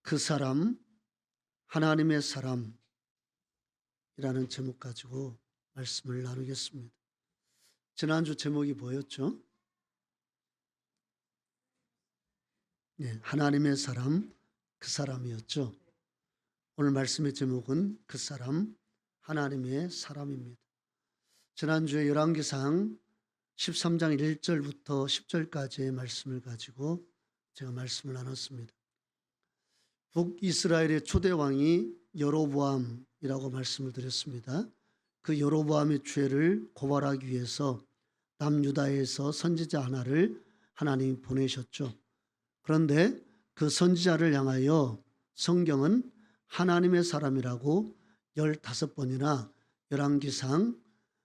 그 사람, 하나님의 사람이라는 제목 가지고 말씀을 나누겠습니다. 지난주 제목이 뭐였죠? 네, 하나님의 사람, 그 사람이었죠. 오늘 말씀의 제목은 그 사람, 하나님의 사람입니다. 지난주에 열왕기상 13장 1절부터 10절까지의 말씀을 가지고 제가 말씀을 나눴습니다. 북이스라엘의 초대 왕이 여로보암이라고 말씀을 드렸습니다. 그 여로보암의 죄를 고발하기 위해서 남유다에서 선지자 하나를 하나님이 보내셨죠. 그런데 그 선지자를 향하여 성경은 하나님의 사람이라고 15번이나 열왕기상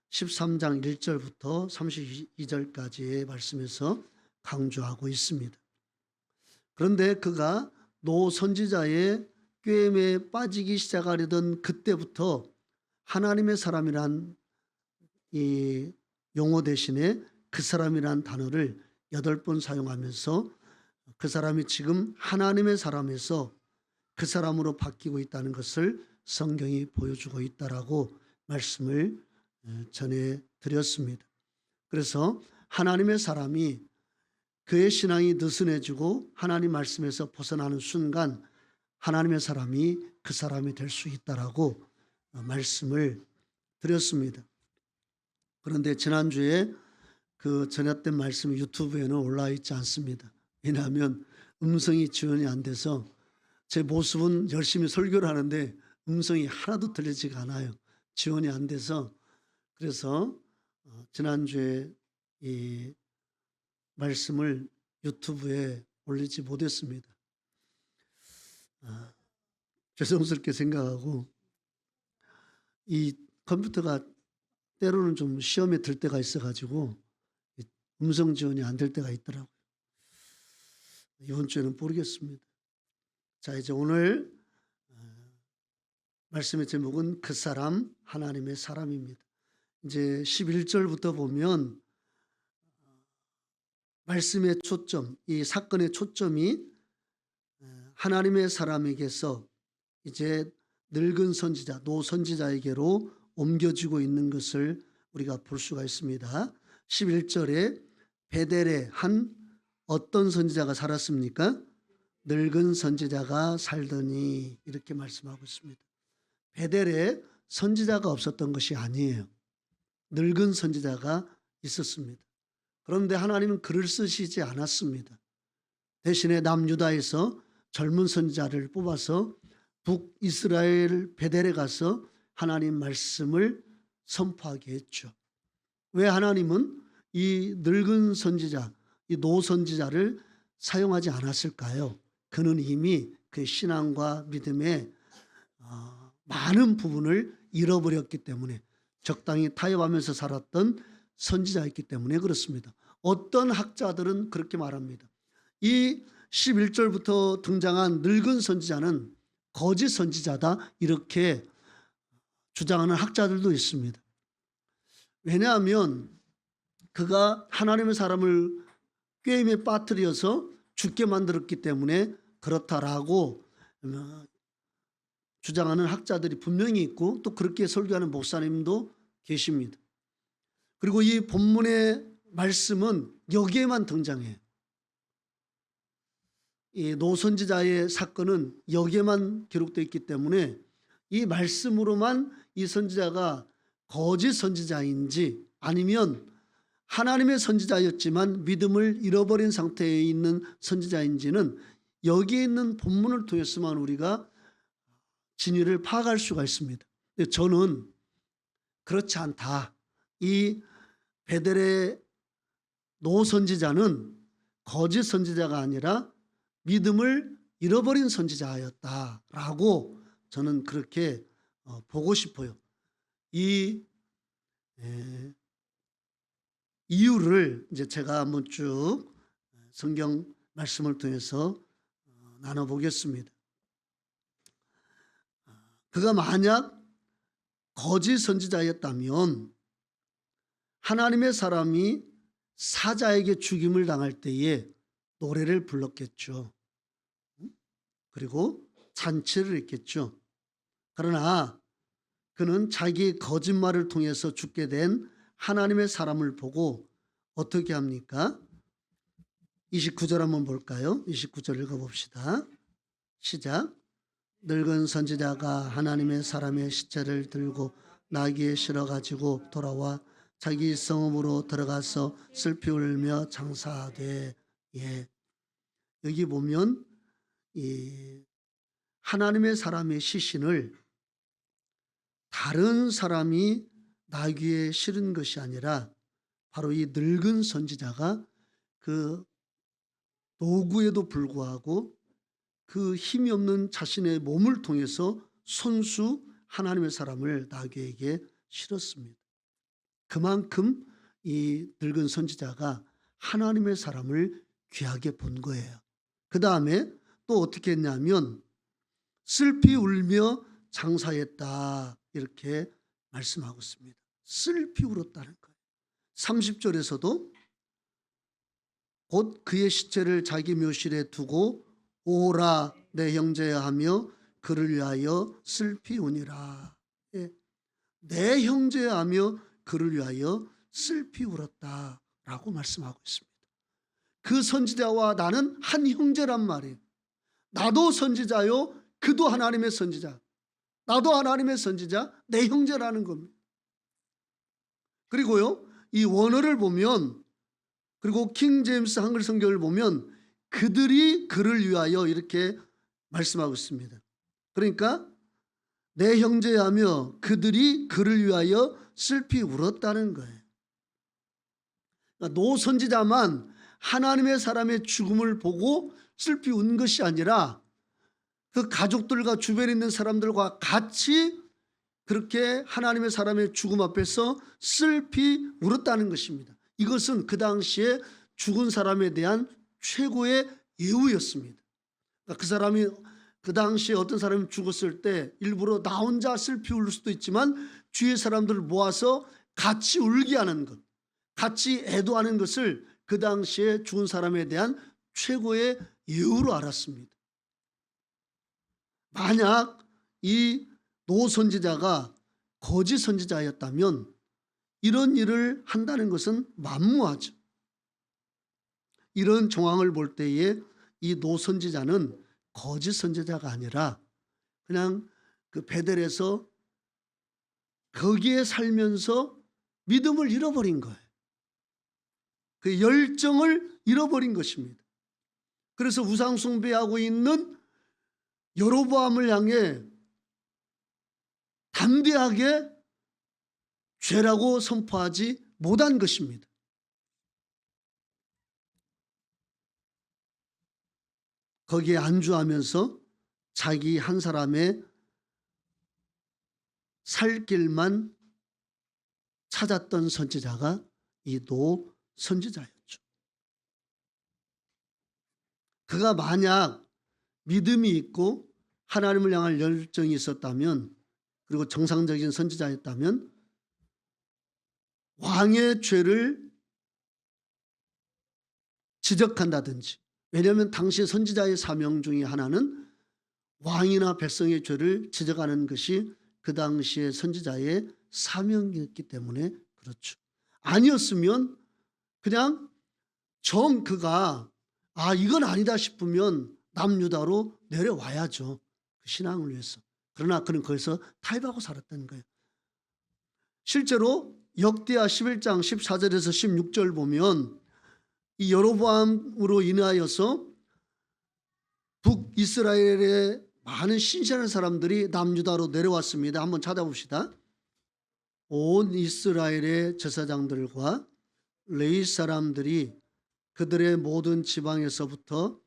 13장 1절부터 32절까지의 말씀에서 강조하고 있습니다. 그런데 그가 노 선지자의 꾀임에 빠지기 시작하려던 그때부터 하나님의 사람이란 이 용어 대신에 그 사람이란 단어를 8번 사용하면서 그 사람이 지금 하나님의 사람에서 그 사람으로 바뀌고 있다는 것을 성경이 보여주고 있다라고 말씀을 전해 드렸습니다. 그래서 하나님의 사람이 그의 신앙이 느슨해지고 하나님 말씀에서 벗어나는 순간 하나님의 사람이 그 사람이 될 수 있다라고 말씀을 드렸습니다. 그런데 지난주에 그 전했던 말씀이 유튜브에는 올라와 있지 않습니다. 왜냐하면 음성이 지원이 안 돼서 제 모습은 열심히 설교를 하는데 음성이 하나도 들리지가 않아요. 지원이 안 돼서. 그래서 지난주에 이 말씀을 유튜브에 올리지 못했습니다. 죄송스럽게 생각하고 이 컴퓨터가 때로는 좀 시험에 들 때가 있어가지고 음성 지원이 안 될 때가 있더라고요. 이번 주에는 모르겠습니다. 자, 이제 오늘 말씀의 제목은 그 사람, 하나님의 사람입니다. 이제 11절부터 보면 말씀의 초점, 이 사건의 초점이 하나님의 사람에게서 이제 늙은 선지자, 노 선지자에게로 옮겨지고 있는 것을 우리가 볼 수가 있습니다. 11절에 베델에 한 어떤 선지자가 살았습니까? 늙은 선지자가 살더니 이렇게 말씀하고 있습니다. 베델에 선지자가 없었던 것이 아니에요. 늙은 선지자가 있었습니다. 그런데 하나님은 그를 쓰시지 않았습니다. 대신에 남유다에서 젊은 선지자를 뽑아서 북이스라엘 베델에 가서 하나님 말씀을 선포하게 했죠. 왜 하나님은 이 늙은 선지자, 이 노 선지자를 사용하지 않았을까요? 그는 이미 그 신앙과 믿음의 많은 부분을 잃어버렸기 때문에, 적당히 타협하면서 살았던 선지자였기 때문에 그렇습니다. 어떤 학자들은 그렇게 말합니다. 이 11절부터 등장한 늙은 선지자는 거짓 선지자다, 이렇게 주장하는 학자들도 있습니다. 왜냐하면 그가 하나님의 사람을 꾀임에 빠뜨려서 죽게 만들었기 때문에 그렇다라고 주장하는 학자들이 분명히 있고, 또 그렇게 설교하는 목사님도 계십니다. 그리고 이 본문의 말씀은 여기에만 등장해요. 이 노 선지자의 사건은 여기에만 기록되어 있기 때문에 이 말씀으로만 이 선지자가 거짓 선지자인지 아니면 하나님의 선지자였지만 믿음을 잃어버린 상태에 있는 선지자인지는 여기에 있는 본문을 통해서만 우리가 진위를 파악할 수가 있습니다. 근데 저는 그렇지 않다. 이 베델의 노 선지자는 거짓 선지자가 아니라 믿음을 잃어버린 선지자였다라고 저는 그렇게 보고 싶어요. 이 이유를 이제 제가 한번 쭉 성경 말씀을 통해서 나눠보겠습니다. 그가 만약 거짓 선지자였다면 하나님의 사람이 사자에게 죽임을 당할 때에 노래를 불렀겠죠. 그리고 잔치를 했겠죠. 그러나 그는 자기의 거짓말을 통해서 죽게 된 하나님의 사람을 보고 어떻게 합니까? 29절 한번 볼까요? 29절 읽어봅시다. 시작. 늙은 선지자가 하나님의 사람의 시체를 들고 나귀에 실어가지고 돌아와 자기 성읍으로 들어가서 슬피 울며 장사하되. 예. 여기 보면 이 하나님의 사람의 시신을 다른 사람이 나귀에 실은 것이 아니라 바로 이 늙은 선지자가 그 노구에도 불구하고 그 힘이 없는 자신의 몸을 통해서 손수 하나님의 사람을 나귀에게 실었습니다. 그만큼 이 늙은 선지자가 하나님의 사람을 귀하게 본 거예요. 그 다음에 또 어떻게 했냐면 슬피 울며 장사했다 이렇게 말씀하고 있습니다. 슬피 울었다는 거예요. 30절에서도 곧 그의 시체를 자기 묘실에 두고 오라 내 형제야 하며 그를 위하여 슬피 우니라. 예. 내 형제야 하며 그를 위하여 슬피 울었다라고 말씀하고 있습니다. 그 선지자와 나는 한 형제란 말이에요. 나도 선지자요 그도 하나님의 선지자. 나도 하나님의 선지자, 내 형제라는 겁니다. 그리고요 이 원어를 보면, 그리고 킹 제임스 한글 성경을 보면 그들이 그를 위하여 이렇게 말씀하고 있습니다. 그러니까 내 형제하며 그들이 그를 위하여 슬피 울었다는 거예요. 그러니까 노 선지자만 하나님의 사람의 죽음을 보고 슬피 운 것이 아니라 그 가족들과 주변에 있는 사람들과 같이 그렇게 하나님의 사람의 죽음 앞에서 슬피 울었다는 것입니다. 이것은 그 당시에 죽은 사람에 대한 최고의 예우였습니다. 그러니까 그 사람이 그 당시에 어떤 사람이 죽었을 때 일부러 나 혼자 슬피 울 수도 있지만 주위의 사람들을 모아서 같이 울게 하는 것, 같이 애도하는 것을 그 당시에 죽은 사람에 대한 최고의 예우로 알았습니다. 만약 이 노 선지자가 거짓 선지자였다면 이런 일을 한다는 것은 만무하죠. 이런 정황을 볼 때에 이 노 선지자는 거짓 선지자가 아니라 그냥 그 베델에서 거기에 살면서 믿음을 잃어버린 거예요. 그 열정을 잃어버린 것입니다. 그래서 우상 숭배하고 있는 여로보암을 향해 담대하게 죄라고 선포하지 못한 것입니다. 거기에 안주하면서 자기 한 사람의 살 길만 찾았던 선지자가 이 노 선지자였죠. 그가 만약 믿음이 있고 하나님을 향할 열정이 있었다면, 그리고 정상적인 선지자였다면 왕의 죄를 지적한다든지, 왜냐하면 당시 선지자의 사명 중에 하나는 왕이나 백성의 죄를 지적하는 것이 그 당시의 선지자의 사명이었기 때문에 그렇죠. 아니었으면 그냥 그가 이건 아니다 싶으면 남유다로 내려와야죠. 그 신앙을 위해서. 그러나 그는 거기서 타협하고 살았다는 거예요. 실제로 역대하 11장 14절에서 16절 보면 이 여로보암으로 인하여서 북이스라엘의 많은 신실한 사람들이 남유다로 내려왔습니다. 한번 찾아봅시다. 온 이스라엘의 제사장들과 레위 사람들이 그들의 모든 지방에서부터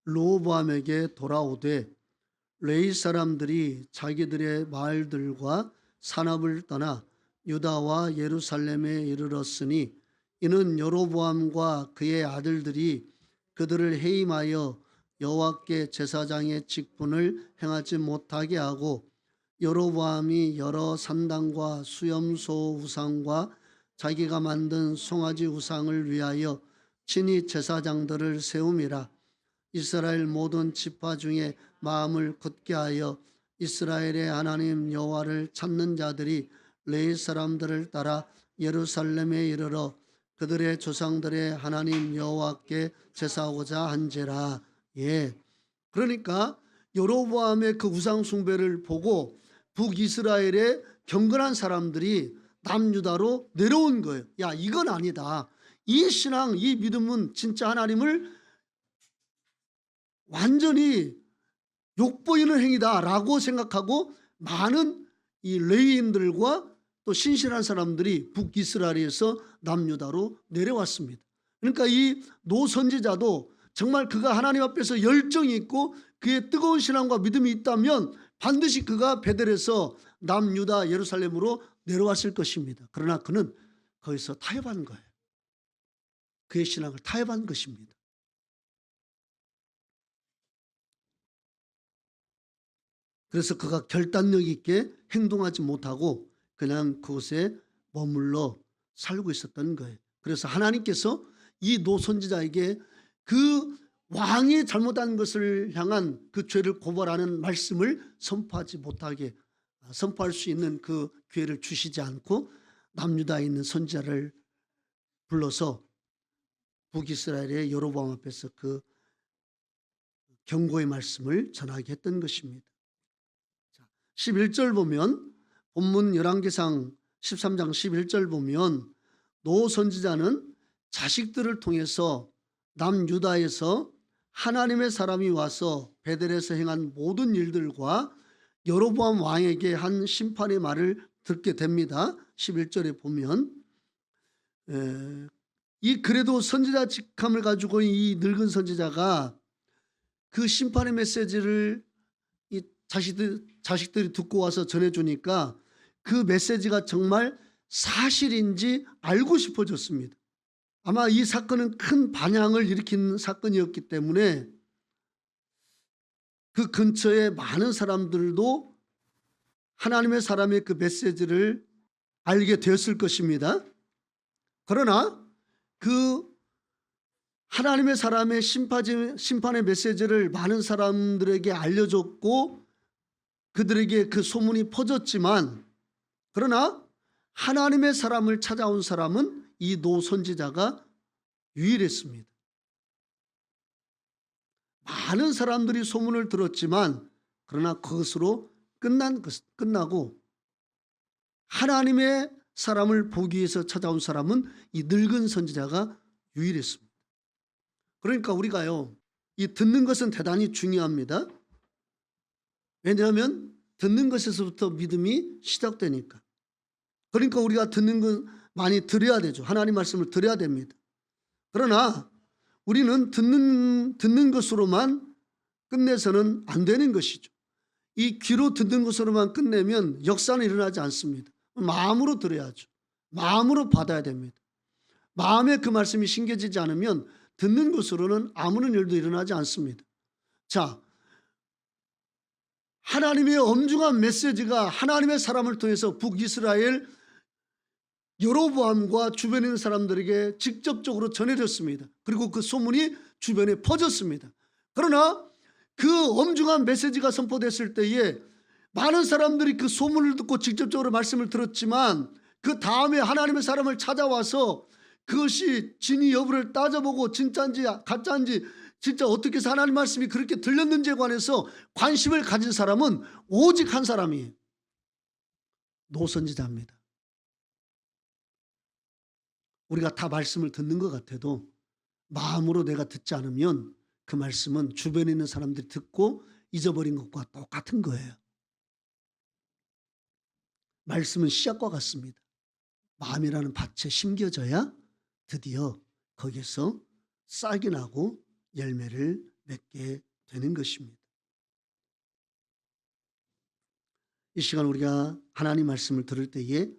르호보암에게 돌아오되 레위 사람들이 자기들의 마을들과 산업을 떠나 유다와 예루살렘에 이르렀으니 이는 여로보암과 그의 아들들이 그들을 해임하여 여호와께 제사장의 직분을 행하지 못하게 하고 여로보암이 여러 산당과 수염소 우상과 자기가 만든 송아지 우상을 위하여 친히 제사장들을 세움이라. 이스라엘 모든 지파 중에 마음을 굳게 하여 이스라엘의 하나님 여호와를 찾는 자들이 레위 사람들을 따라 예루살렘에 이르러 그들의 조상들의 하나님 여호와께 제사하고자 한지라. 예. 그러니까 여로보암의 그 우상 숭배를 보고 북이스라엘의 경건한 사람들이 남유다로 내려온 거예요. 야, 이건 아니다. 이 신앙, 이 믿음은 진짜 하나님을 완전히 욕보이는 행위다라고 생각하고 많은 이 레위인들과 또 신실한 사람들이 북이스라엘에서 남유다로 내려왔습니다. 그러니까 이 노 선지자도 정말 그가 하나님 앞에서 열정이 있고 그의 뜨거운 신앙과 믿음이 있다면 반드시 그가 베델에서 남유다 예루살렘으로 내려왔을 것입니다. 그러나 그는 거기서 타협한 거예요. 그의 신앙을 타협한 것입니다. 그래서 그가 결단력 있게 행동하지 못하고 그냥 그곳에 머물러 살고 있었던 거예요. 그래서 하나님께서 이 노 선지자에게 그 왕이 잘못한 것을 향한 그 죄를 고발하는 말씀을 선포할 수 있는 그 기회를 주시지 않고 남유다에 있는 선지자를 불러서 북이스라엘의 여로보암 앞에서 그 경고의 말씀을 전하게 했던 것입니다. 11절 보면 본문 열왕기상 13장 11절 보면 노 선지자는 자식들을 통해서 남유다에서 하나님의 사람이 와서 베델에서 행한 모든 일들과 여로보암 왕에게 한 심판의 말을 듣게 됩니다. 11절에 보면 이 그래도 선지자 직함을 가지고 이 늙은 선지자가 그 심판의 메시지를 이 자식들이 듣고 와서 전해주니까 그 메시지가 정말 사실인지 알고 싶어졌습니다. 아마 이 사건은 큰 반향을 일으킨 사건이었기 때문에 그 근처에 많은 사람들도 하나님의 사람의 그 메시지를 알게 되었을 것입니다. 그러나 그 하나님의 사람의 심판의 메시지를 많은 사람들에게 알려줬고 그들에게 그 소문이 퍼졌지만 그러나 하나님의 사람을 찾아온 사람은 이 노 선지자가 유일했습니다. 많은 사람들이 소문을 들었지만 그러나 그것으로 끝나고 하나님의 사람을 보기 위해서 찾아온 사람은 이 늙은 선지자가 유일했습니다. 그러니까 우리가요, 이 듣는 것은 대단히 중요합니다. 왜냐하면 듣는 것에서부터 믿음이 시작되니까. 그러니까 우리가 듣는 건 많이 들어야 되죠. 하나님 말씀을 들어야 됩니다. 그러나 우리는 듣는 것으로만 끝내서는 안 되는 것이죠. 이 귀로 듣는 것으로만 끝내면 역사는 일어나지 않습니다. 마음으로 들어야죠. 마음으로 받아야 됩니다. 마음에 그 말씀이 심겨지지 않으면 듣는 것으로는 아무런 일도 일어나지 않습니다. 자, 하나님의 엄중한 메시지가 하나님의 사람을 통해서 북이스라엘 여로보암과 주변에 있는 사람들에게 직접적으로 전해졌습니다. 그리고 그 소문이 주변에 퍼졌습니다. 그러나 그 엄중한 메시지가 선포됐을 때에 많은 사람들이 그 소문을 듣고 직접적으로 말씀을 들었지만 그 다음에 하나님의 사람을 찾아와서 그것이 진위 여부를 따져보고 진짜인지 가짜인지 진짜 어떻게 해서 하나님 말씀이 그렇게 들렸는지에 관해서 관심을 가진 사람은 오직 한 사람이에요. 노 선지자입니다. 우리가 다 말씀을 듣는 것 같아도 마음으로 내가 듣지 않으면 그 말씀은 주변에 있는 사람들이 듣고 잊어버린 것과 똑같은 거예요. 말씀은 씨앗과 같습니다. 마음이라는 밭에 심겨져야 드디어 거기서 싹이 나고 열매를 맺게 되는 것입니다. 이 시간 우리가 하나님 말씀을 들을 때에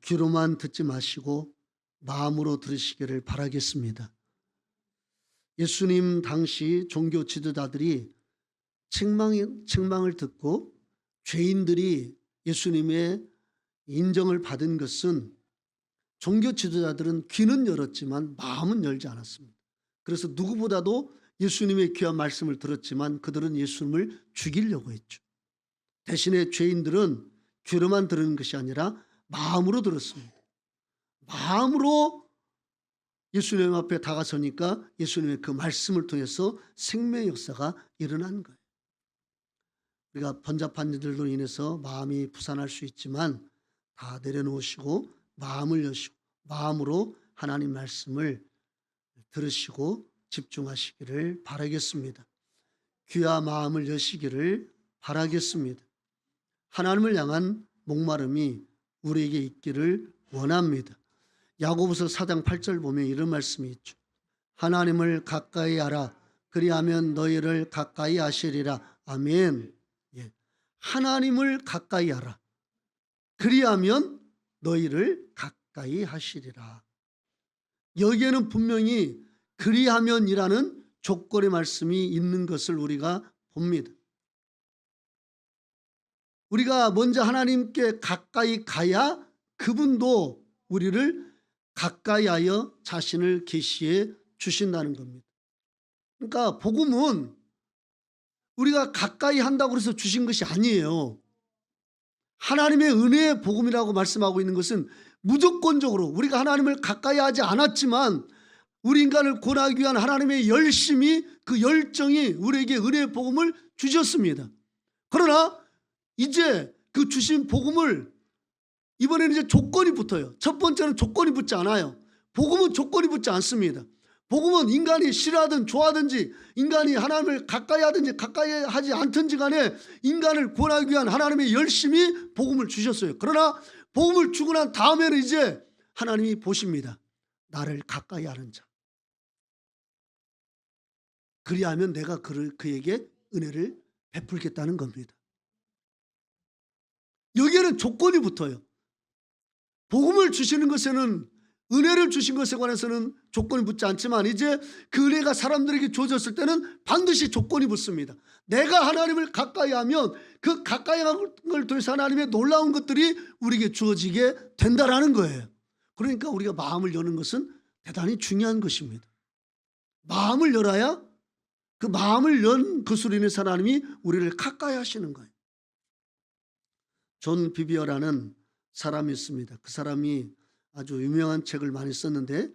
귀로만 듣지 마시고 마음으로 들으시기를 바라겠습니다. 예수님 당시 종교 지도자들이 책망을 듣고 죄인들이 예수님의 인정을 받은 것은 종교 지도자들은 귀는 열었지만 마음은 열지 않았습니다. 그래서 누구보다도 예수님의 귀한 말씀을 들었지만 그들은 예수님을 죽이려고 했죠. 대신에 죄인들은 귀로만 들은 것이 아니라 마음으로 들었습니다. 마음으로 예수님 앞에 다가서니까 예수님의 그 말씀을 통해서 생명의 역사가 일어난 거예요. 우리가 번잡한 일들로 인해서 마음이 부산할 수 있지만 다 내려놓으시고 마음을 여시고 마음으로 하나님 말씀을 들으시고 집중하시기를 바라겠습니다. 귀와 마음을 여시기를 바라겠습니다. 하나님을 향한 목마름이 우리에게 있기를 원합니다. 야고보서 4장 8절 보면 이런 말씀이 있죠. 하나님을 가까이 하라. 그리하면 너희를 가까이 하시리라. 아멘. 예. 하나님을 가까이 하라. 그리하면 너희를 가까이 하시리라. 여기에는 분명히 그리하면이라는 조건의 말씀이 있는 것을 우리가 봅니다. 우리가 먼저 하나님께 가까이 가야 그분도 우리를 가까이 하여 자신을 계시해 주신다는 겁니다. 그러니까 복음은 우리가 가까이 한다고 해서 주신 것이 아니에요. 하나님의 은혜의 복음이라고 말씀하고 있는 것은 무조건적으로 우리가 하나님을 가까이 하지 않았지만 우리 인간을 구원하기 위한 하나님의 열심이, 그 열정이 우리에게 은혜의 복음을 주셨습니다. 그러나 이제 그 주신 복음을 이번에는 이제 조건이 붙어요. 첫 번째는 조건이 붙지 않아요. 복음은 조건이 붙지 않습니다. 복음은 인간이 싫어하든 좋아하든지 인간이 하나님을 가까이 하든지 가까이 하지 않든지 간에 인간을 구원하기 위한 하나님의 열심이 복음을 주셨어요. 그러나 복음을 주고 난 다음에는 이제 하나님이 보십니다. 나를 가까이 하는 자. 그리하면 내가 그에게 은혜를 베풀겠다는 겁니다. 여기에는 조건이 붙어요. 복음을 주시는 것에는, 은혜를 주신 것에 관해서는 조건이 붙지 않지만 이제 그 은혜가 사람들에게 주어졌을 때는 반드시 조건이 붙습니다. 내가 하나님을 가까이 하면 그 가까이 하는 걸 통해서 하나님의 놀라운 것들이 우리에게 주어지게 된다라는 거예요. 그러니까 우리가 마음을 여는 것은 대단히 중요한 것입니다. 마음을 열어야 그 마음을 연 것으로 인해서 하나님이 우리를 가까이 하시는 거예요. 존 비비어라는 사람이 있습니다. 그 사람이 아주 유명한 책을 많이 썼는데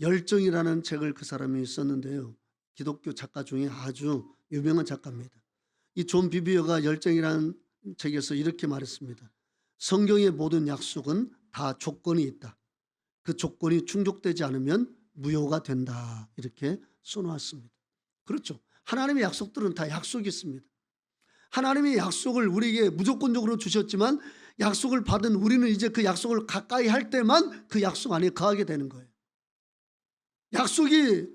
열정이라는 책을 그 사람이 썼는데요. 기독교 작가 중에 아주 유명한 작가입니다. 이 존 비비어가 열정이라는 책에서 이렇게 말했습니다. 성경의 모든 약속은 다 조건이 있다. 그 조건이 충족되지 않으면 무효가 된다. 이렇게 써놓았습니다. 그렇죠. 하나님의 약속들은 다 약속이 있습니다. 하나님의 약속을 우리에게 무조건적으로 주셨지만 약속을 받은 우리는 이제 그 약속을 가까이 할 때만 그 약속 안에 거하게 되는 거예요. 약속이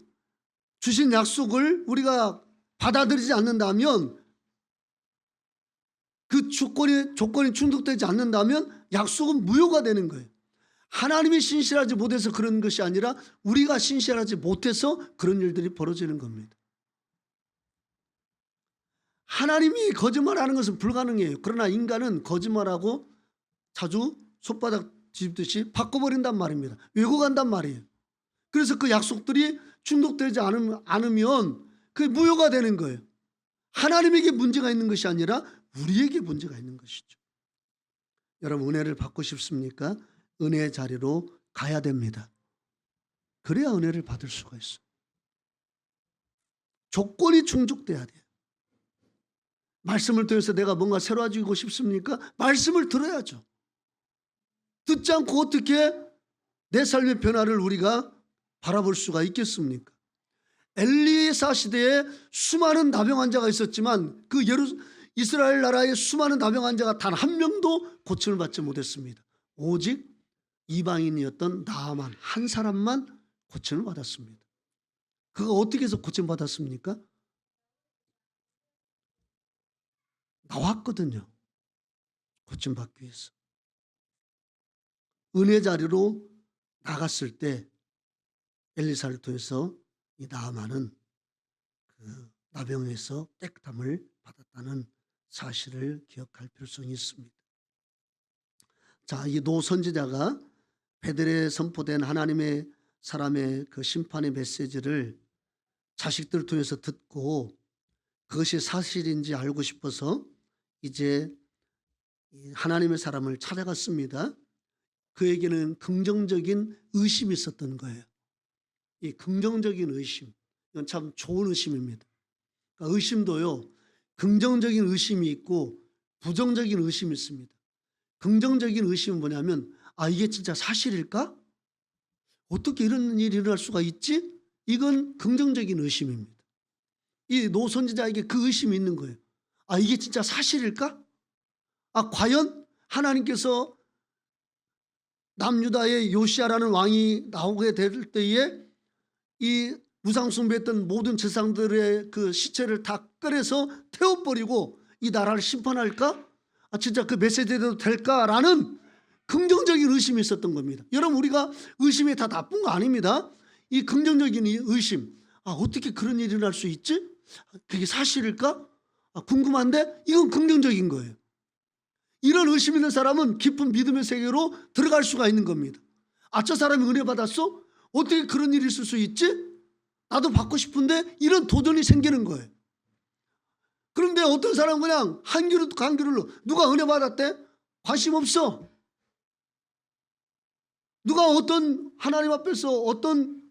주신 약속을 우리가 받아들이지 않는다면, 그 조건이 충족되지 않는다면 약속은 무효가 되는 거예요. 하나님이 신실하지 못해서 그런 것이 아니라 우리가 신실하지 못해서 그런 일들이 벌어지는 겁니다. 하나님이 거짓말하는 것은 불가능해요. 그러나 인간은 거짓말하고 자주 손바닥 뒤집듯이 바꿔버린단 말입니다. 왜곡한단 말이에요. 그래서 그 약속들이 충족되지 않으면 그게 무효가 되는 거예요. 하나님에게 문제가 있는 것이 아니라 우리에게 문제가 있는 것이죠. 여러분, 은혜를 받고 싶습니까? 은혜의 자리로 가야 됩니다. 그래야 은혜를 받을 수가 있어요. 조건이 충족돼야 돼요. 말씀을 통해서 내가 뭔가 새로워지고 싶습니까? 말씀을 들어야죠. 듣지 않고 어떻게 내 삶의 변화를 우리가 바라볼 수가 있겠습니까? 엘리사 시대에 수많은 나병 환자가 있었지만 그 이스라엘 나라의 수많은 나병 환자가 단 한 명도 고침을 받지 못했습니다. 오직 이방인이었던 나아만 한 사람만 고침을 받았습니다. 그가 어떻게 해서 고침 받았습니까? 나왔거든요. 고침 받기 위해서. 은혜 자리로 나갔을 때 엘리사를 통해서 이 나아만은 그 나병에서 깨끗함을 받았다는 사실을 기억할 필요성이 있습니다. 자, 이 노 선지자가 베델에 선포된 하나님의 사람의 그 심판의 메시지를 자식들 통해서 듣고 그것이 사실인지 알고 싶어서 이제 하나님의 사람을 찾아갔습니다. 그에게는 긍정적인 의심이 있었던 거예요. 이 긍정적인 의심, 이건 참 좋은 의심입니다. 그러니까 의심도요, 긍정적인 의심이 있고 부정적인 의심이 있습니다. 긍정적인 의심은 뭐냐면, 아, 이게 진짜 사실일까? 어떻게 이런 일이 일어날 수가 있지? 이건 긍정적인 의심입니다. 이 노선지자에게 그 의심이 있는 거예요. 아, 이게 진짜 사실일까? 아, 과연 하나님께서 남유다의 요시야라는 왕이 나오게 될 때에 이 우상숭배했던 모든 제사장들의 그 시체를 다 꺼내서 태워버리고 이 나라를 심판할까? 아, 진짜 그 메시지대로 될까라는 긍정적인 의심이 있었던 겁니다. 여러분, 우리가 의심이 다 나쁜 거 아닙니다. 이 긍정적인 의심, 아, 어떻게 그런 일이 일어날 수 있지? 그게 사실일까? 아, 궁금한데 이건 긍정적인 거예요. 이런 의심 있는 사람은 깊은 믿음의 세계로 들어갈 수가 있는 겁니다. 아, 저 사람이 은혜 받았어? 어떻게 그런 일이 있을 수 있지? 나도 받고 싶은데, 이런 도전이 생기는 거예요. 그런데 어떤 사람은 그냥 한 귀로 간 귀로, 누가 은혜 받았대? 관심 없어. 누가 어떤 하나님 앞에서 어떤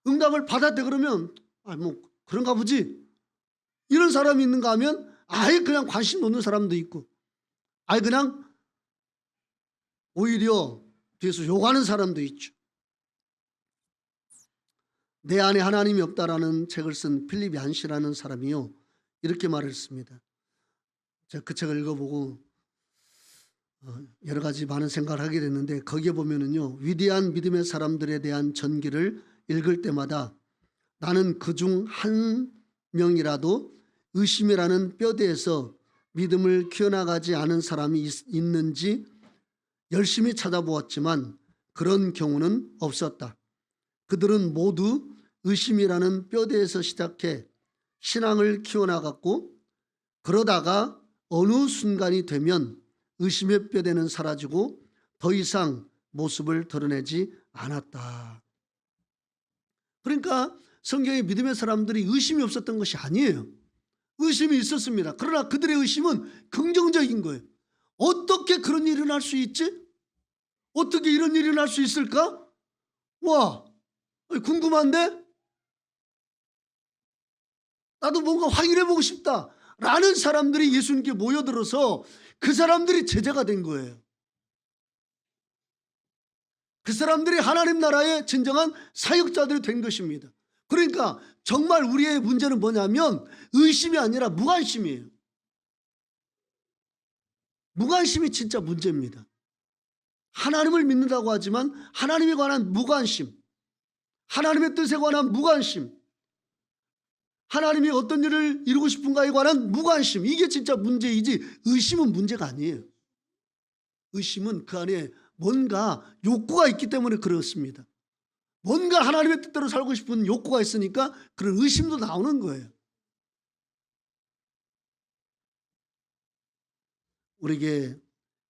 응답을 받았대 그러면, 아, 뭐 그런가 보지. 이런 사람이 있는가 하면 아예 그냥 관심 놓는 사람도 있고, 아예 그냥 오히려 뒤에서 욕하는 사람도 있죠. 내 안에 하나님이 없다라는 책을 쓴 필립 얀시라는 사람이요, 이렇게 말했습니다. 제가 그 책을 읽어보고 여러 가지 많은 생각을 하게 됐는데, 거기에 보면은요, 위대한 믿음의 사람들에 대한 전기를 읽을 때마다 나는 그중 한 명이라도 의심이라는 뼈대에서 믿음을 키워나가지 않은 사람이 있는지 열심히 찾아보았지만 그런 경우는 없었다. 그들은 모두 의심이라는 뼈대에서 시작해 신앙을 키워나갔고, 그러다가 어느 순간이 되면 의심의 뼈대는 사라지고 더 이상 모습을 드러내지 않았다. 그러니까 성경의 믿음의 사람들이 의심이 없었던 것이 아니에요. 의심이 있었습니다. 그러나 그들의 의심은 긍정적인 거예요. 어떻게 그런 일이 일어날 수 있지? 어떻게 이런 일이 일어날 수 있을까? 와, 궁금한데? 나도 뭔가 확인해보고 싶다 라는 사람들이 예수님께 모여들어서 그 사람들이 제자가 된 거예요. 그 사람들이 하나님 나라의 진정한 사역자들이 된 것입니다. 그러니까 정말 우리의 문제는 뭐냐면 의심이 아니라 무관심이에요. 무관심이 진짜 문제입니다. 하나님을 믿는다고 하지만 하나님에 관한 무관심, 하나님의 뜻에 관한 무관심, 하나님이 어떤 일을 이루고 싶은가에 관한 무관심, 이게 진짜 문제이지 의심은 문제가 아니에요. 의심은 그 안에 뭔가 욕구가 있기 때문에 그렇습니다. 뭔가 하나님의 뜻대로 살고 싶은 욕구가 있으니까 그런 의심도 나오는 거예요. 우리에게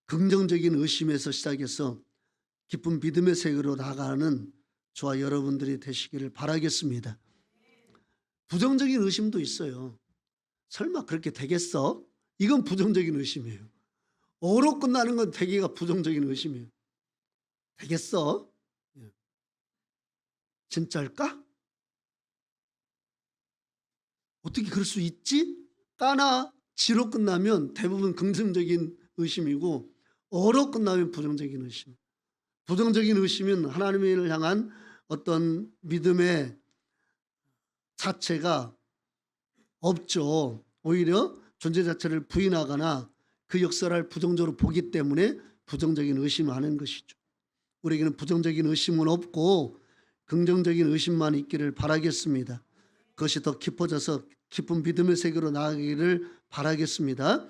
긍정적인 의심에서 시작해서 깊은 믿음의 세계로 나아가는 저와 여러분들이 되시기를 바라겠습니다. 부정적인 의심도 있어요. 설마 그렇게 되겠어? 이건 부정적인 의심이에요. 어로 끝나는 건 되기가 부정적인 의심이에요. 되겠어? 진짜일까? 어떻게 그럴 수 있지? 까나 지로 끝나면 대부분 긍정적인 의심이고, 어로 끝나면 부정적인 의심. 부정적인 의심은 하나님을 향한 어떤 믿음의 자체가 없죠. 오히려 존재 자체를 부인하거나 그 역사를 부정적으로 보기 때문에 부정적인 의심을 하는 것이죠. 우리에게는 부정적인 의심은 없고 긍정적인 의심만 있기를 바라겠습니다. 그것이 더 깊어져서 깊은 믿음의 세계로 나아가기를 바라겠습니다.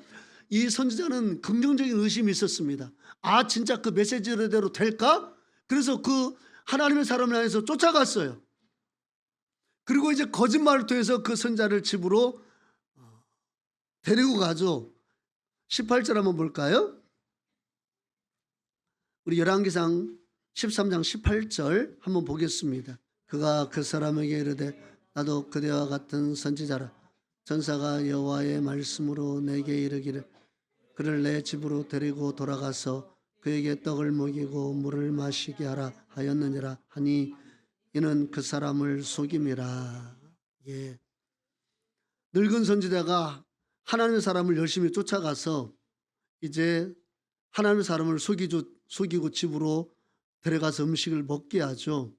이 선지자는 긍정적인 의심이 있었습니다. 아, 진짜 그 메시지대로 될까? 그래서 그 하나님의 사람을 향해서 쫓아갔어요. 그리고 이제 거짓말을 통해서 그 선지자를 집으로 데리고 가죠. 18절 한번 볼까요? 우리 열왕기상 13장 18절 한번 보겠습니다. 그가 그 사람에게 이르되 나도 그대와 같은 선지자라. 전사가 여호와의 말씀으로 내게 이르기를 그를 내 집으로 데리고 돌아가서 그에게 떡을 먹이고 물을 마시게 하라 하였느니라 하니 이는 그 사람을 속임이라. 예. 늙은 선지자가 하나님의 사람을 열심히 쫓아가서 이제 하나님의 사람을 속이고 집으로 데려가서 음식을 먹게 하죠.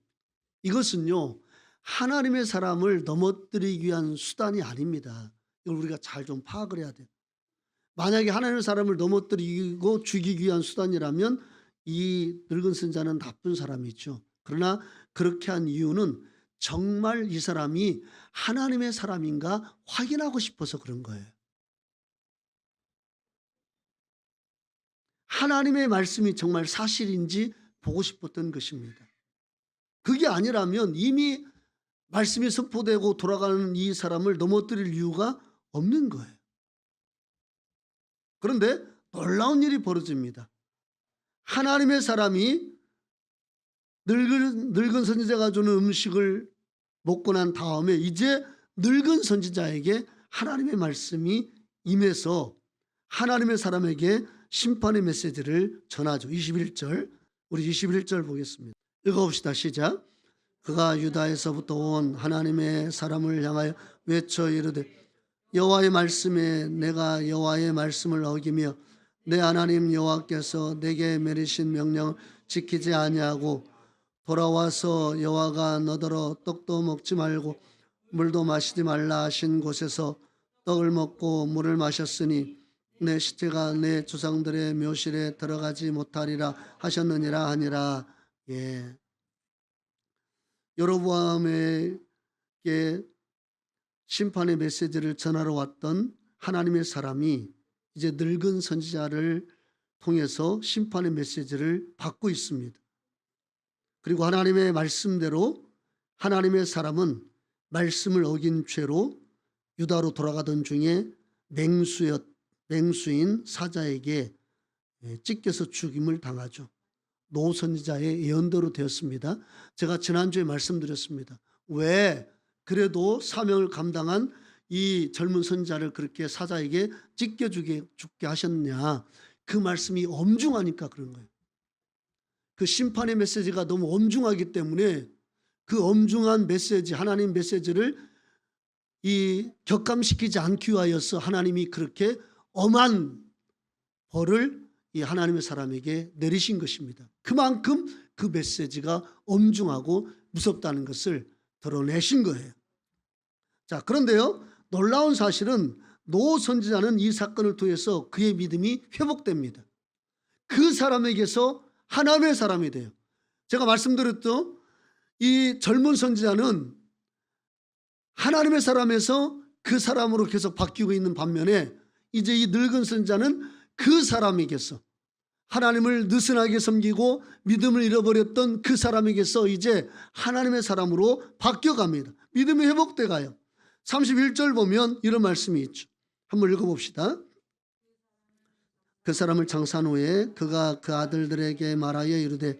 이것은요, 하나님의 사람을 넘어뜨리기 위한 수단이 아닙니다. 이걸 우리가 잘 좀 파악을 해야 돼요. 만약에 하나님의 사람을 넘어뜨리고 죽이기 위한 수단이라면 이 늙은 선지자는 나쁜 사람이죠. 그러나 그렇게 한 이유는 정말 이 사람이 하나님의 사람인가 확인하고 싶어서 그런 거예요. 하나님의 말씀이 정말 사실인지 보고 싶었던 것입니다. 그게 아니라면 이미 말씀이 선포되고 돌아가는 이 사람을 넘어뜨릴 이유가 없는 거예요. 그런데 놀라운 일이 벌어집니다. 하나님의 사람이 늙은 선지자가 주는 음식을 먹고 난 다음에 이제 늙은 선지자에게 하나님의 말씀이 임해서 하나님의 사람에게 심판의 메시지를 전하죠. 21절, 우리 21절 보겠습니다. 읽어봅시다. 시작. 그가 유다에서부터 온 하나님의 사람을 향하여 외쳐 이르되 여호와의 말씀에 내가 여호와의 말씀을 어기며 내 하나님 여호와께서 내게 내리신 명령을 지키지 아니하고 돌아와서 여호와가 너더러 떡도 먹지 말고 물도 마시지 말라 하신 곳에서 떡을 먹고 물을 마셨으니 내 시체가 내 조상들의 묘실에 들어가지 못하리라 하셨느니라 하니라. 예. 여로보암에게 심판의 메시지를 전하러 왔던 하나님의 사람이 이제 늙은 선지자를 통해서 심판의 메시지를 받고 있습니다. 그리고 하나님의 말씀대로 하나님의 사람은 말씀을 어긴 죄로 유다로 돌아가던 중에 맹수인 사자에게 찢겨서 죽임을 당하죠. 노 선지자의 예언대로 되었습니다. 제가 지난주에 말씀드렸습니다. 왜 그래도 사명을 감당한 이 젊은 선지자를 그렇게 사자에게 찢겨 죽게 하셨냐. 그 말씀이 엄중하니까 그런 거예요. 그 심판의 메시지가 너무 엄중하기 때문에 그 엄중한 메시지, 하나님 메시지를 격감시키지 않기 위하여서 하나님이 그렇게 엄한 벌을 이 하나님의 사람에게 내리신 것입니다. 그만큼 그 메시지가 엄중하고 무섭다는 것을 드러내신 거예요. 자, 그런데요, 놀라운 사실은 노 선지자는 이 사건을 통해서 그의 믿음이 회복됩니다. 그 사람에게서 하나님의 사람이 돼요. 제가 말씀드렸죠. 이 젊은 선지자는 하나님의 사람에서 그 사람으로 계속 바뀌고 있는 반면에 이제 이 늙은 선지자는 그 사람에게서 하나님을 느슨하게 섬기고 믿음을 잃어버렸던 그 사람에게서 이제 하나님의 사람으로 바뀌어갑니다. 믿음이 회복돼 가요. 31절 보면 이런 말씀이 있죠. 한번 읽어봅시다. 그 사람을 장사한 후에 그가 그 아들들에게 말하여 이르되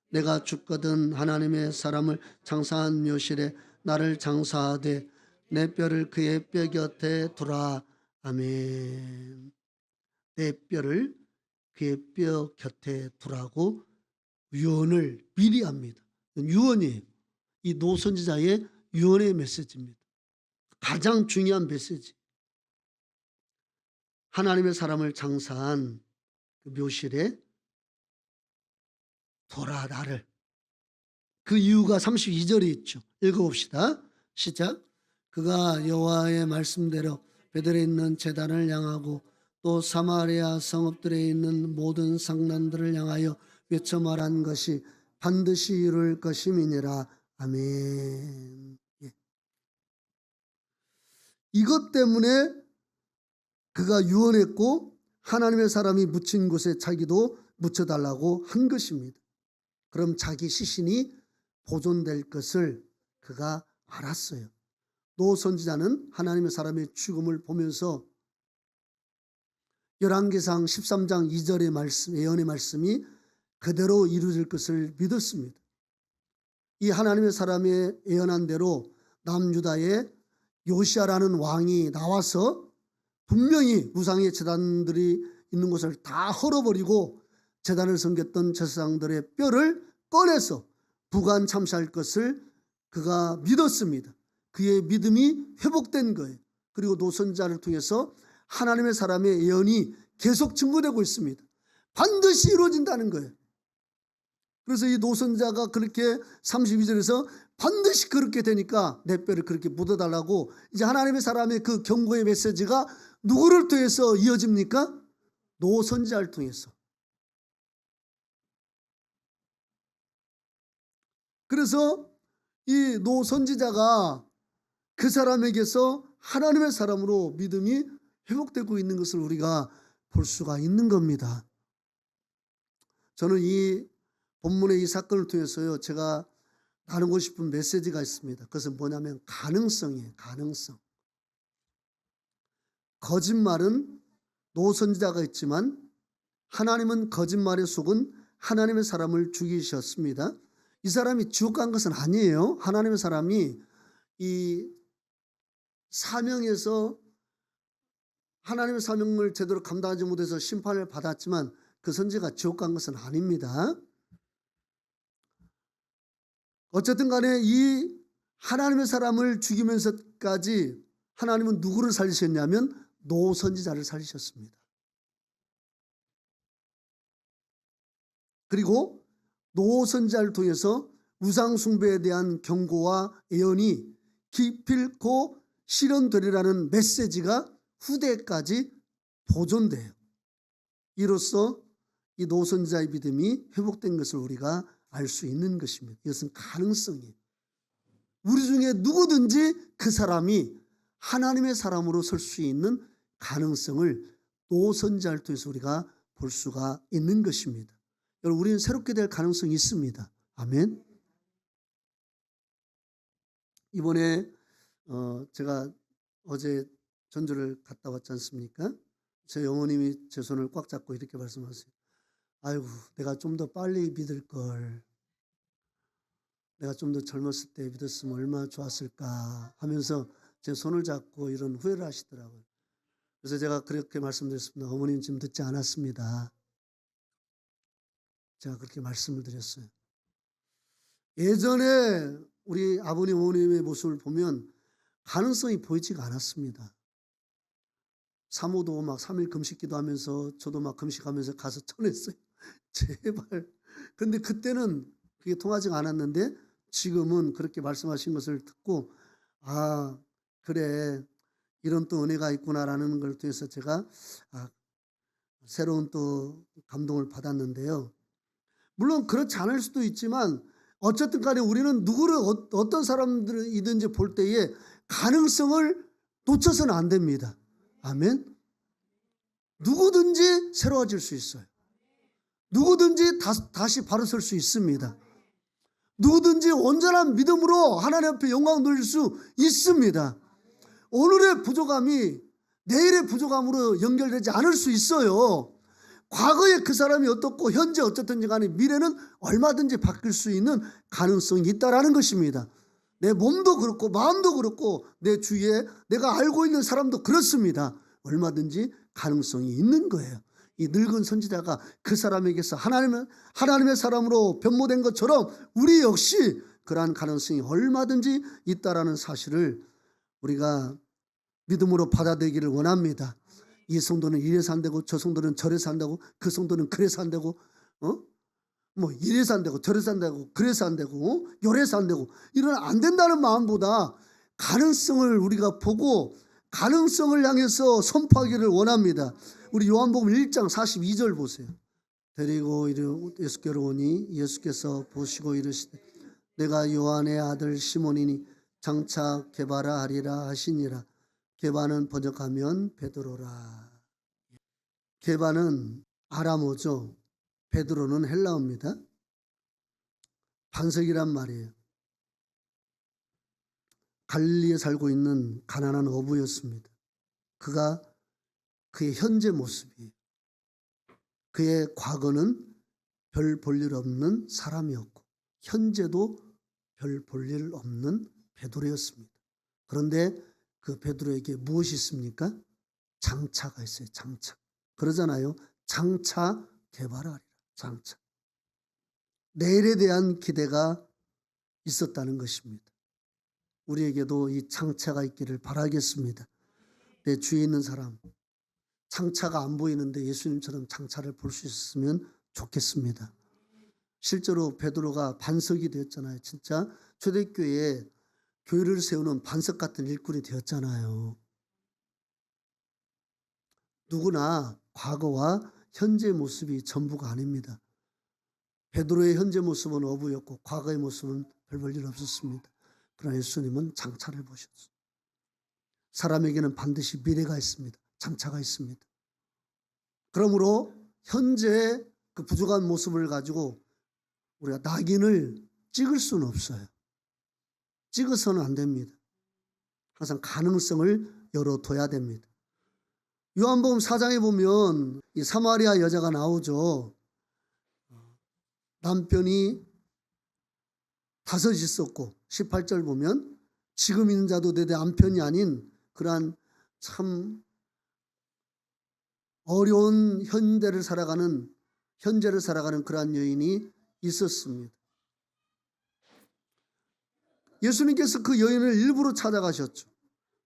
내가 죽거든 하나님의 사람을 장사한 묘실에 나를 장사하되 내 뼈를 그의 뼈 곁에 두라. 아멘. 내 뼈를 그의 뼈 곁에 두라고 유언을 미리 합니다. 유언이에요. 이 노선지자의 유언의 메시지입니다. 가장 중요한 메시지. 하나님의 사람을 장사한 그 묘실에 둬라 나를. 그 이유가 32절에 있죠. 읽어봅시다. 시작. 그가 여호와의 말씀대로 베들에 있는 제단을 향하고 또 사마리아 성읍들에 있는 모든 상난들을 향하여 외쳐 말한 것이 반드시 이룰 것임이니라. 아멘. 예. 이것 때문에 그가 유언했고 하나님의 사람이 묻힌 곳에 자기도 묻혀달라고 한 것입니다. 그럼 자기 시신이 보존될 것을 그가 알았어요. 노 선지자는 하나님의 사람의 죽음을 보면서 열왕기상 13장 2절의 말씀, 예언의 말씀이 그대로 이루어질 것을 믿었습니다. 이 하나님의 사람의 예언한 대로 남유다의 요시아라는 왕이 나와서 분명히 우상의 제단들이 있는 곳을 다 헐어버리고 제단을 섬겼던 제사장들의 뼈를 꺼내서 부관 참사할 것을 그가 믿었습니다. 그의 믿음이 회복된 거예요. 그리고 노선자를 통해서 하나님의 사람의 예언이 계속 증거되고 있습니다. 반드시 이루어진다는 거예요. 그래서 이 노선자가 그렇게 32절에서 반드시 그렇게 되니까 내 뼈를 그렇게 묻어달라고, 이제 하나님의 사람의 그 경고의 메시지가 누구를 통해서 이어집니까? 노선자를 통해서. 그래서 이 노선지자가 그 사람에게서 하나님의 사람으로 믿음이 회복되고 있는 것을 우리가 볼 수가 있는 겁니다. 저는 이 본문의 이 사건을 통해서요, 제가 나누고 싶은 메시지가 있습니다. 그것은 뭐냐면 가능성이에요. 가능성. 거짓말은 노선지자가 있지만 하나님은 거짓말에 속은 하나님의 사람을 죽이셨습니다. 이 사람이 지옥 간 것은 아니에요. 하나님의 사람이 이 사명에서 하나님의 사명을 제대로 감당하지 못해서 심판을 받았지만 그 선지자가 지옥 간 것은 아닙니다. 어쨌든 간에 이 하나님의 사람을 죽이면서까지 하나님은 누구를 살리셨냐면 노선지자를 살리셨습니다. 그리고 노선지자를 통해서 우상숭배에 대한 경고와 예언이 기필코 실현되리라는 메시지가 후대까지 보존돼요. 이로써 이 노선지자의 믿음이 회복된 것을 우리가 알 수 있는 것입니다. 이것은 가능성이에요. 우리 중에 누구든지 그 사람이 하나님의 사람으로 설 수 있는 가능성을 노선지자를 통해서 우리가 볼 수가 있는 것입니다. 여러분, 우리는 새롭게 될 가능성이 있습니다. 아멘. 이번에 제가 어제 전주를 갔다 왔지 않습니까? 제 어머님이 제 손을 꽉 잡고 이렇게 말씀하세요. 아이고, 내가 좀 더 빨리 믿을 걸, 내가 좀 더 젊었을 때 믿었으면 얼마나 좋았을까 하면서 제 손을 잡고 이런 후회를 하시더라고요. 그래서 제가 그렇게 말씀드렸습니다. 어머님 지금 듣지 않았습니다. 제가 그렇게 말씀을 드렸어요. 예전에 우리 아버님 어머님의 모습을 보면 가능성이 보이지가 않았습니다. 사모도 막 3일 금식 기도하면서 저도 막 금식하면서 가서 전했어요. 제발. 그런데 그때는 그게 통하지가 않았는데 지금은 그렇게 말씀하신 것을 듣고, 아, 그래, 이런 또 은혜가 있구나라는 걸 통해서 제가 새로운 또 감동을 받았는데요. 물론 그렇지 않을 수도 있지만 어쨌든 간에 우리는 누구를 어떤 사람들이든지 볼 때에 가능성을 놓쳐서는 안 됩니다. 아멘. 누구든지 새로워질 수 있어요. 누구든지 다시 바로 설 수 있습니다. 누구든지 온전한 믿음으로 하나님 앞에 영광 돌릴 수 있습니다. 오늘의 부족함이 내일의 부족함으로 연결되지 않을 수 있어요. 과거에 그 사람이 어떻고 현재 어떻든지 간에 미래는 얼마든지 바뀔 수 있는 가능성이 있다라는 것입니다. 내 몸도 그렇고 마음도 그렇고 내 주위에 내가 알고 있는 사람도 그렇습니다. 얼마든지 가능성이 있는 거예요. 이 늙은 선지자가 그 사람에게서 하나님의 사람으로 변모된 것처럼 우리 역시 그러한 가능성이 얼마든지 있다라는 사실을 우리가 믿음으로 받아들이기를 원합니다. 이 성도는 이래서 안 되고 저 성도는 저래서 안 되고 그 성도는 그래서 안 되고 뭐 이래서 안 되고 저래서 안 되고 그래서 안 되고 요래서 안 되고 이런 안 된다는 마음보다 가능성을 우리가 보고 가능성을 향해서 선포하기를 원합니다. 우리 요한복음 1장 42절 보세요. 데리고 예수께로 오니 예수께서 보시고 이르시되 내가 요한의 아들 시몬이니 장차 게바라 하리라 하시니라. 게바는 번역하면 베드로라. 게바는 아람어죠. 베드로는 헬라어입니다. 반석이란 말이에요. 갈릴리에 살고 있는 가난한 어부였습니다. 그가 그의 현재 모습이, 그의 과거는 별 볼 일 없는 사람이었고 현재도 별 볼 일 없는 베드로였습니다. 그런데 그 베드로에게 무엇이 있습니까? 장차가 있어요. 장차. 그러잖아요. 장차 개발하리라. 장차. 내일에 대한 기대가 있었다는 것입니다. 우리에게도 이 장차가 있기를 바라겠습니다. 내 주위에 있는 사람, 장차가 안 보이는데 예수님처럼 장차를 볼 수 있었으면 좋겠습니다. 실제로 베드로가 반석이 되었잖아요. 진짜 초대교회에 교회를 세우는 반석 같은 일꾼이 되었잖아요. 누구나 과거와 현재의 모습이 전부가 아닙니다. 베드로의 현재 모습은 어부였고 과거의 모습은 별 볼 일 없었습니다. 그러나 예수님은 장차를 보셨어요. 사람에게는 반드시 미래가 있습니다. 장차가 있습니다. 그러므로 현재의 그 부족한 모습을 가지고 우리가 낙인을 찍을 수는 없어요. 찍어서는 안 됩니다. 항상 가능성을 열어둬야 됩니다. 요한복음 4장에 보면 이 사마리아 여자가 나오죠. 남편이 5 있었고 18절 보면 지금 있는 자도 내 남편이 아닌 그러한 참 어려운 현재를 살아가는 그러한 여인이 있었습니다. 예수님께서 그 여인을 일부러 찾아가셨죠.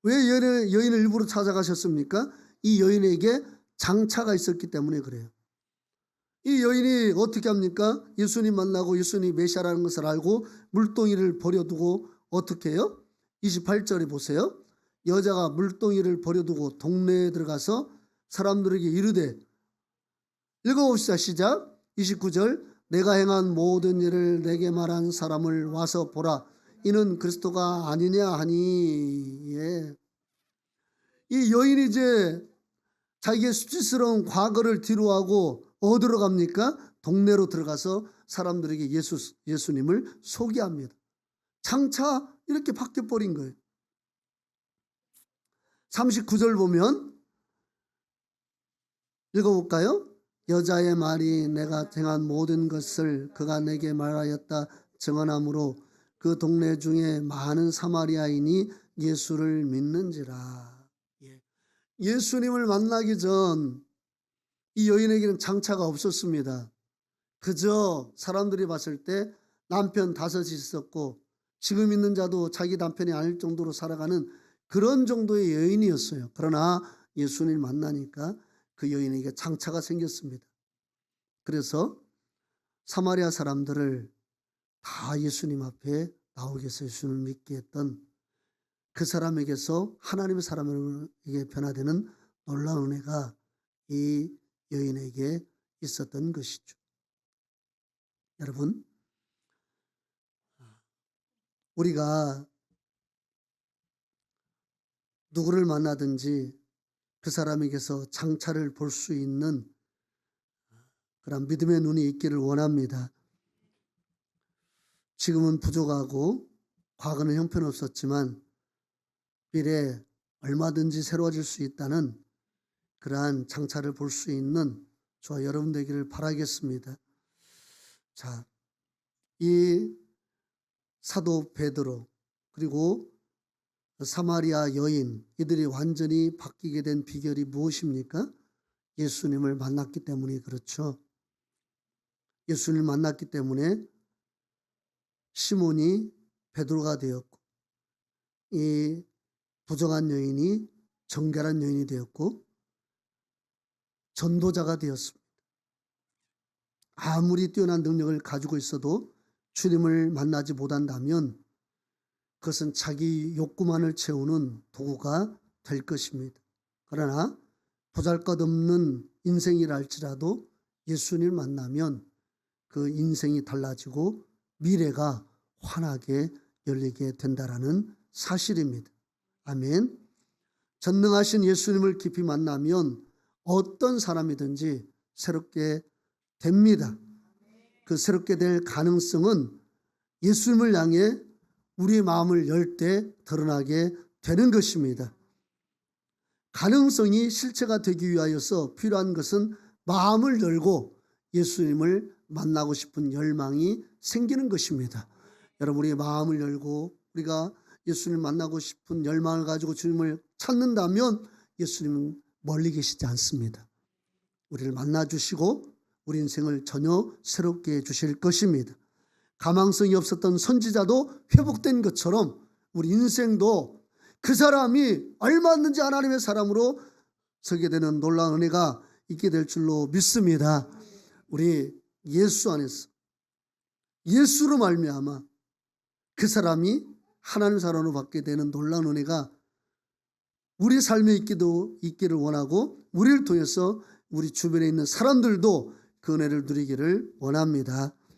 왜 여인을 일부러 찾아가셨습니까? 이 여인에게 장차가 있었기 때문에 그래요. 이 여인이 어떻게 합니까? 예수님 만나고 예수님이 메시아라는 것을 알고 물동이를 버려두고 어떻게 해요? 28절에 보세요. 여자가 물동이를 버려두고 동네에 들어가서 사람들에게 이르되, 읽어봅시다. 시작. 29절. 내가 행한 모든 일을 내게 말한 사람을 와서 보라. 이는 그리스도가 아니냐 하니. 예. 이 여인이 이제 자기의 수치스러운 과거를 뒤로하고 어디로 갑니까? 동네로 들어가서 사람들에게 예수님을 소개합니다. 장차 이렇게 바뀌어버린 거예요. 39절 보면 읽어볼까요? 여자의 말이 내가 행한 모든 것을 그가 내게 말하였다 증언하므로 그 동네 중에 많은 사마리아인이 예수를 믿는지라. 예수님을 만나기 전 이 여인에게는 장차가 없었습니다. 그저 사람들이 봤을 때 남편 5 있었고 지금 있는 자도 자기 남편이 아닐 정도로 살아가는 그런 정도의 여인이었어요. 그러나 예수님을 만나니까 그 여인에게 장차가 생겼습니다. 그래서 사마리아 사람들을 다 예수님 앞에 나오게 해서 예수님을 믿게 했던 그 사람에게서 하나님의 사람에게 변화되는 놀라운 은혜가 이 여인에게 있었던 것이죠. 여러분, 우리가 누구를 만나든지 그 사람에게서 장차를 볼 수 있는 그런 믿음의 눈이 있기를 원합니다. 지금은 부족하고 과거는 형편없었지만 미래에 얼마든지 새로워질 수 있다는 그러한 장차를 볼 수 있는 저와 여러분 되기를 바라겠습니다. 자, 이 사도 베드로 그리고 사마리아 여인 이들이 완전히 바뀌게 된 비결이 무엇입니까? 예수님을 만났기 때문에 그렇죠. 예수님을 만났기 때문에 시몬이 베드로가 되었고 이 부정한 여인이 정결한 여인이 되었고 전도자가 되었습니다. 아무리 뛰어난 능력을 가지고 있어도 주님을 만나지 못한다면 그것은 자기 욕구만을 채우는 도구가 될 것입니다. 그러나 보잘것없는 인생이라 할지라도 예수님을 만나면 그 인생이 달라지고 미래가 환하게 열리게 된다라는 사실입니다. 아멘. 전능하신 예수님을 깊이 만나면 어떤 사람이든지 새롭게 됩니다. 그 새롭게 될 가능성은 예수님을 향해 우리의 마음을 열 때 드러나게 되는 것입니다. 가능성이 실체가 되기 위하여서 필요한 것은 마음을 열고 예수님을 만나고 싶은 열망이 생기는 것입니다. 여러분, 우리의 마음을 열고 우리가 예수님 만나고 싶은 열망을 가지고 주님을 찾는다면 예수님은 멀리 계시지 않습니다. 우리를 만나주시고 우리 인생을 전혀 새롭게 해주실 것입니다. 가망성이 없었던 선지자도 회복된 것처럼 우리 인생도 그 사람이 얼마든지 하나님의 사람으로 서게 되는 놀라운 은혜가 있게 될 줄로 믿습니다. 우리 예수 안에서 예수로 말미암아 그 사람이 하나님 사람으로 받게 되는 놀라운 은혜가 우리 삶에 있기를 원하고 우리를 통해서 우리 주변에 있는 사람들도 그 은혜를 누리기를 원합니다.